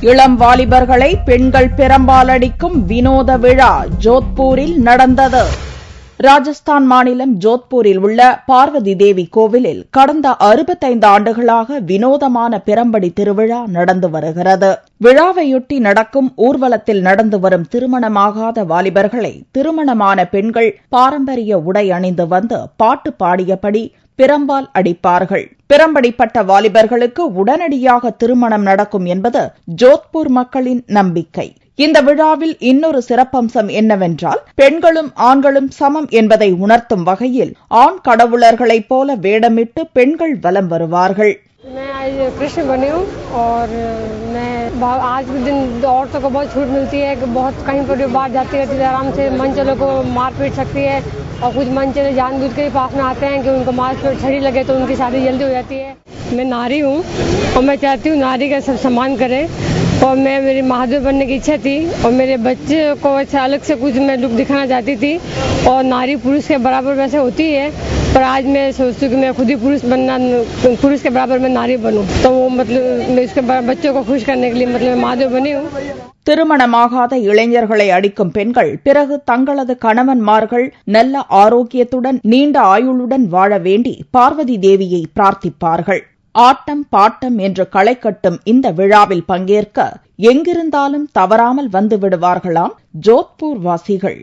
இளம் வாலிபர்களை பெண்கள் பெரும்பாலடிக்கும் வினோத விழா ஜோத்பூரில் நடந்தது. ராஜஸ்தான் மாநிலம் ஜோத்பூரில் உள்ள பார்வதி தேவி கோவிலில் கடந்த 65 ஆண்டுகளாக வினோதமான பிரம்படி திருவிழா நடந்து வருகிறது. விழாவையொட்டி நடக்கும் ஊர்வலத்தில் நடந்து வரும் திருமணமாகாத வாலிபர்களை திருமணமான பெண்கள் பாரம்பரிய உடை அணிந்து வந்து பாட்டு பாடியபடி பிரம்பால் அடிப்பார்கள். பிரம்படிப்பட்ட வாலிபர்களுக்கு உடனடியாக திருமணம் நடக்கும் என்பது ஜோத்பூர் மக்களின் நம்பிக்கை. இந்த விழாவில் இன்னொரு சிறப்பம்சம் என்னவென்றால், பெண்களும் ஆண்களும் சமம் என்பதை உணர்த்தும் வகையில் ஆண் கடவுளர்களைப் போல வேடமிட்டு பெண்கள் வலம் வருவார்கள். मैं आज कृष्ण बनी हूँ और मैं आज के दिन औरतों को बहुत छूट मिलती है कि बहुत कहीं पर भी बाहर जाती रहती है, आराम से मन चलो को मार पीट सकती है और कुछ मन चले जानबूझ के पास में आते हैं कि उनको मार पीट छड़ी लगे तो उनकी शादी जल्दी हो जाती है। मैं नारी हूँ और मैं चाहती हूँ नारी का सब सम्मान करें और मैं मेरी महादेव बनने की इच्छा थी और मेरे बच्चे को अच्छा अलग से कुछ मैं लुक दिखाना चाहती थी और नारी पुरुष के बराबर वैसे होती है, पर आज मैं सोचती हूँ कि मैं खुद ही पुरुष के बराबर मैं नारी बनूं, तो वो मतलब मैं उसके बच्चों को खुश करने के लिए मतलब मैं महादेव बनी हूँ. திருமணமாகாத இளைஞர்களை அடிக்கும் பெண்கள் பிறகு தங்களது கணவன்மார்கள் நல்ல ஆரோக்கியத்துடன் நீண்ட ஆயுளுடன் வாழ வேண்டி பார்வதி தேவியை பிரார்த்திப்பார்கள். ஆட்டம் பாட்டம் என்று களை கட்டும் இந்த விழாவில் பங்கேற்க எங்கிருந்தாலும் தவறாமல் வந்து விடுவார்களாம் ஜோத்பூர் வாசிகள்.